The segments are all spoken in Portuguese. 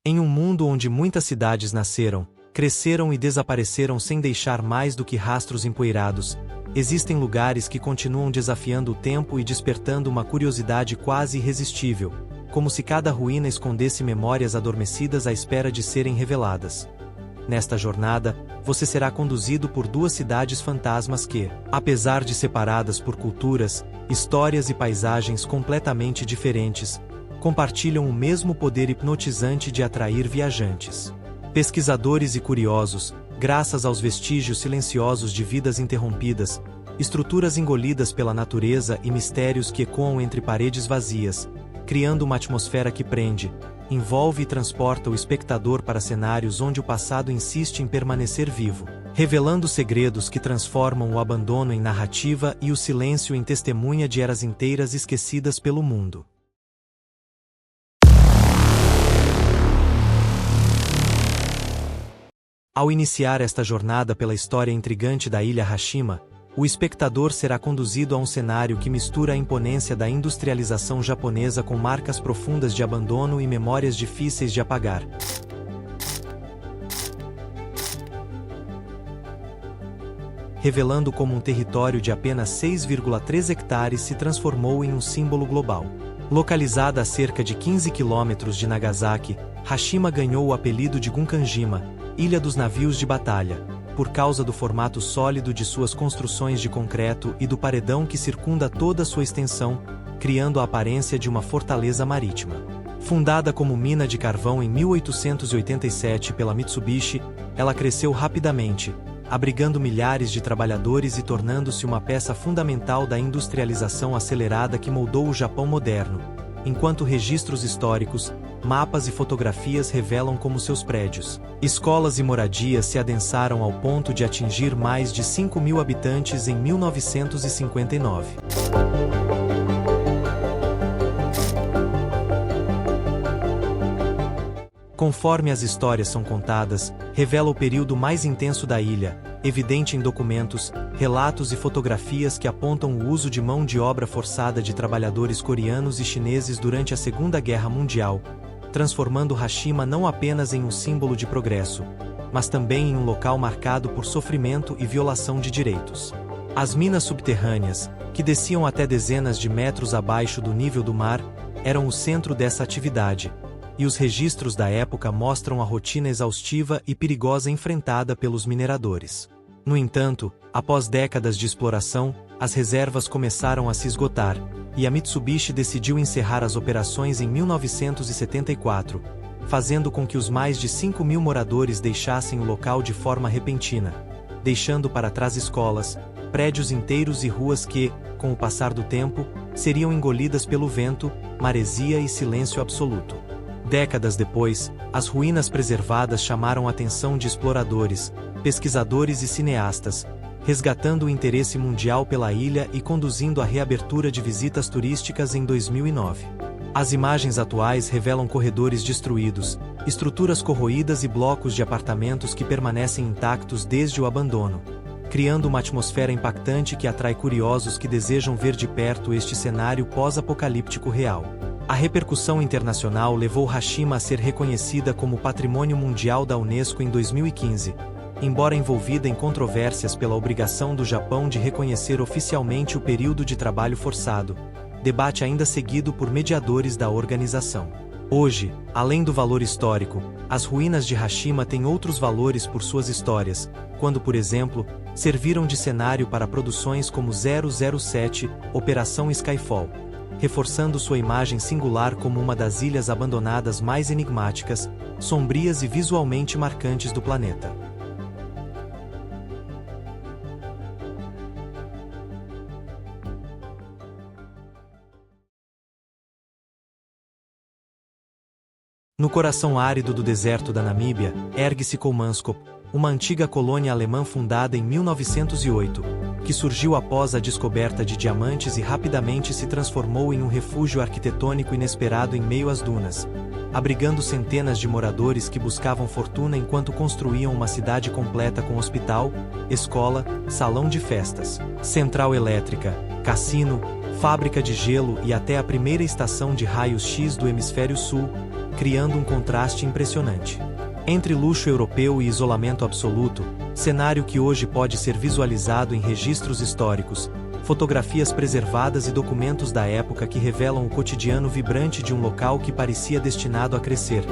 Em um mundo onde muitas cidades nasceram, cresceram e desapareceram sem deixar mais do que rastros empoeirados, existem lugares que continuam desafiando o tempo e despertando uma curiosidade quase irresistível, como se cada ruína escondesse memórias adormecidas à espera de serem reveladas. Nesta jornada, você será conduzido por duas cidades fantasmas que, apesar de separadas por culturas, histórias e paisagens completamente diferentes, compartilham o mesmo poder hipnotizante de atrair viajantes. Pesquisadores e curiosos, graças aos vestígios silenciosos de vidas interrompidas, estruturas engolidas pela natureza e mistérios que ecoam entre paredes vazias, criando uma atmosfera que prende, envolve e transporta o espectador para cenários onde o passado insiste em permanecer vivo, revelando segredos que transformam o abandono em narrativa e o silêncio em testemunha de eras inteiras esquecidas pelo mundo. Ao iniciar esta jornada pela história intrigante da ilha Hashima, o espectador será conduzido a um cenário que mistura a imponência da industrialização japonesa com marcas profundas de abandono e memórias difíceis de apagar. Revelando como um território de apenas 6,3 hectares se transformou em um símbolo global. Localizada a cerca de 15 quilômetros de Nagasaki, Hashima ganhou o apelido de Gunkanjima, Ilha dos Navios de Batalha, por causa do formato sólido de suas construções de concreto e do paredão que circunda toda sua extensão, criando a aparência de uma fortaleza marítima. Fundada como mina de carvão em 1887 pela Mitsubishi, ela cresceu rapidamente, abrigando milhares de trabalhadores e tornando-se uma peça fundamental da industrialização acelerada que moldou o Japão moderno, enquanto registros históricos, mapas e fotografias revelam como seus prédios, escolas e moradias se adensaram ao ponto de atingir mais de 5.000 habitantes em 1959. Conforme as histórias são contadas, revela o período mais intenso da ilha, evidente em documentos, relatos e fotografias que apontam o uso de mão de obra forçada de trabalhadores coreanos e chineses durante a Segunda Guerra Mundial, transformando Hashima não apenas em um símbolo de progresso, mas também em um local marcado por sofrimento e violação de direitos. As minas subterrâneas, que desciam até dezenas de metros abaixo do nível do mar, eram o centro dessa atividade, e os registros da época mostram a rotina exaustiva e perigosa enfrentada pelos mineradores. No entanto, após décadas de exploração, as reservas começaram a se esgotar, e a Mitsubishi decidiu encerrar as operações em 1974, fazendo com que os mais de 5.000 moradores deixassem o local de forma repentina, deixando para trás escolas, prédios inteiros e ruas que, com o passar do tempo, seriam engolidas pelo vento, maresia e silêncio absoluto. Décadas depois, as ruínas preservadas chamaram a atenção de exploradores, pesquisadores e cineastas, resgatando o interesse mundial pela ilha e conduzindo à reabertura de visitas turísticas em 2009. As imagens atuais revelam corredores destruídos, estruturas corroídas e blocos de apartamentos que permanecem intactos desde o abandono, criando uma atmosfera impactante que atrai curiosos que desejam ver de perto este cenário pós-apocalíptico real. A repercussão internacional levou Hashima a ser reconhecida como Patrimônio Mundial da Unesco em 2015, embora envolvida em controvérsias pela obrigação do Japão de reconhecer oficialmente o período de trabalho forçado, debate ainda seguido por mediadores da organização. Hoje, além do valor histórico, as ruínas de Hashima têm outros valores por suas histórias, quando, por exemplo, serviram de cenário para produções como 007, Operação Skyfall, reforçando sua imagem singular como uma das ilhas abandonadas mais enigmáticas, sombrias e visualmente marcantes do planeta. No coração árido do deserto da Namíbia, ergue-se Kolmanskop, uma antiga colônia alemã fundada em 1908, que surgiu após a descoberta de diamantes e rapidamente se transformou em um refúgio arquitetônico inesperado em meio às dunas, abrigando centenas de moradores que buscavam fortuna enquanto construíam uma cidade completa com hospital, escola, salão de festas, central elétrica, cassino, fábrica de gelo e até a primeira estação de raios-x do Hemisfério Sul, criando um contraste impressionante. Entre luxo europeu e isolamento absoluto, cenário que hoje pode ser visualizado em registros históricos, fotografias preservadas e documentos da época que revelam o cotidiano vibrante de um local que parecia destinado a crescer,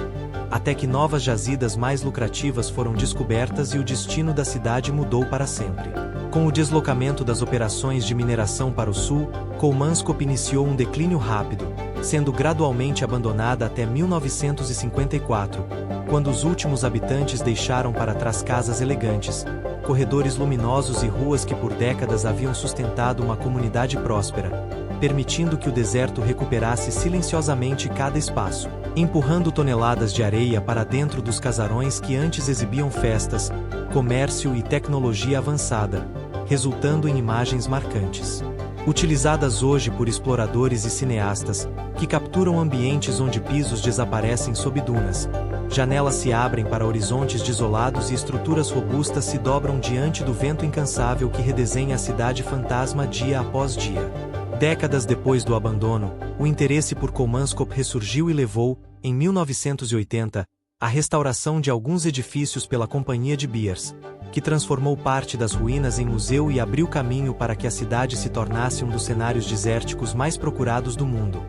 até que novas jazidas mais lucrativas foram descobertas e o destino da cidade mudou para sempre. Com o deslocamento das operações de mineração para o sul, Kolmanskop iniciou um declínio rápido, sendo gradualmente abandonada até 1954, quando os últimos habitantes deixaram para trás casas elegantes, corredores luminosos e ruas que por décadas haviam sustentado uma comunidade próspera, permitindo que o deserto recuperasse silenciosamente cada espaço, empurrando toneladas de areia para dentro dos casarões que antes exibiam festas, comércio e tecnologia avançada, resultando em imagens marcantes. Utilizadas hoje por exploradores e cineastas, que capturam ambientes onde pisos desaparecem sob dunas, janelas se abrem para horizontes desolados e estruturas robustas se dobram diante do vento incansável que redesenha a cidade fantasma dia após dia. Décadas depois do abandono, o interesse por Kolmanskop ressurgiu e levou, em 1980, à restauração de alguns edifícios pela Companhia de Beers, que transformou parte das ruínas em museu e abriu caminho para que a cidade se tornasse um dos cenários desérticos mais procurados do mundo,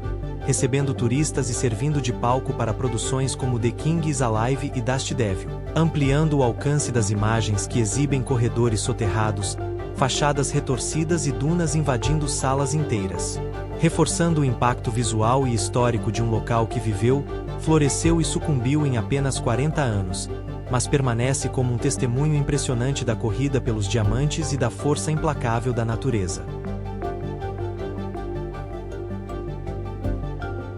recebendo turistas e servindo de palco para produções como The King is Alive e Dust Devil, ampliando o alcance das imagens que exibem corredores soterrados, fachadas retorcidas e dunas invadindo salas inteiras, reforçando o impacto visual e histórico de um local que viveu, floresceu e sucumbiu em apenas 40 anos, mas permanece como um testemunho impressionante da corrida pelos diamantes e da força implacável da natureza.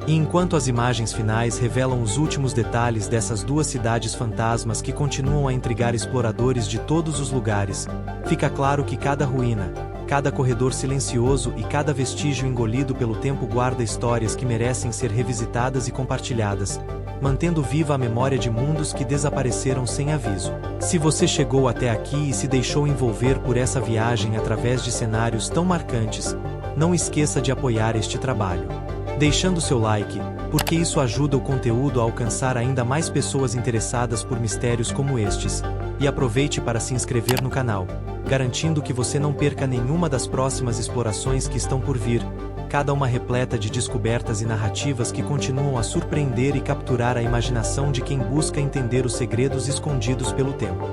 E enquanto as imagens finais revelam os últimos detalhes dessas duas cidades fantasmas que continuam a intrigar exploradores de todos os lugares, fica claro que cada ruína, cada corredor silencioso e cada vestígio engolido pelo tempo guarda histórias que merecem ser revisitadas e compartilhadas, mantendo viva a memória de mundos que desapareceram sem aviso. Se você chegou até aqui e se deixou envolver por essa viagem através de cenários tão marcantes, não esqueça de apoiar este trabalho, deixando seu like, porque isso ajuda o conteúdo a alcançar ainda mais pessoas interessadas por mistérios como estes, e aproveite para se inscrever no canal, garantindo que você não perca nenhuma das próximas explorações que estão por vir, cada uma repleta de descobertas e narrativas que continuam a surpreender e capturar a imaginação de quem busca entender os segredos escondidos pelo tempo.